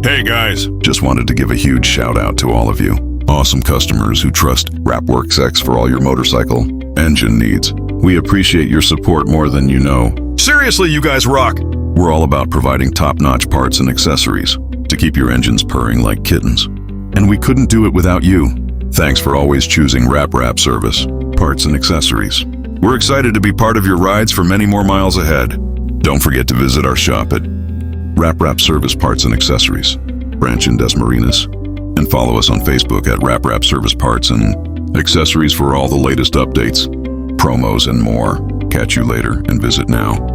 Hey guys, Just wanted to give a huge shout out to all of you. Awesome customers who trust RapWorkxx for all your motorcycle engine needs. We appreciate your support more than you know. seriously, you guys rock. We're all about providing top-notch parts and accessories to keep your engines purring like kittens. And we couldn't do it without you. Thanks for always choosing RapRap service, parts and accessories. We're excited to be part of your rides for many more miles ahead. Don't forget to visit our shop at RapRap Service Parts and Accessories, branch in DASMARINAS, and follow us on Facebook at RapRap Service Parts and Accessories for all the latest updates, promos, and more. Catch you later and visit now.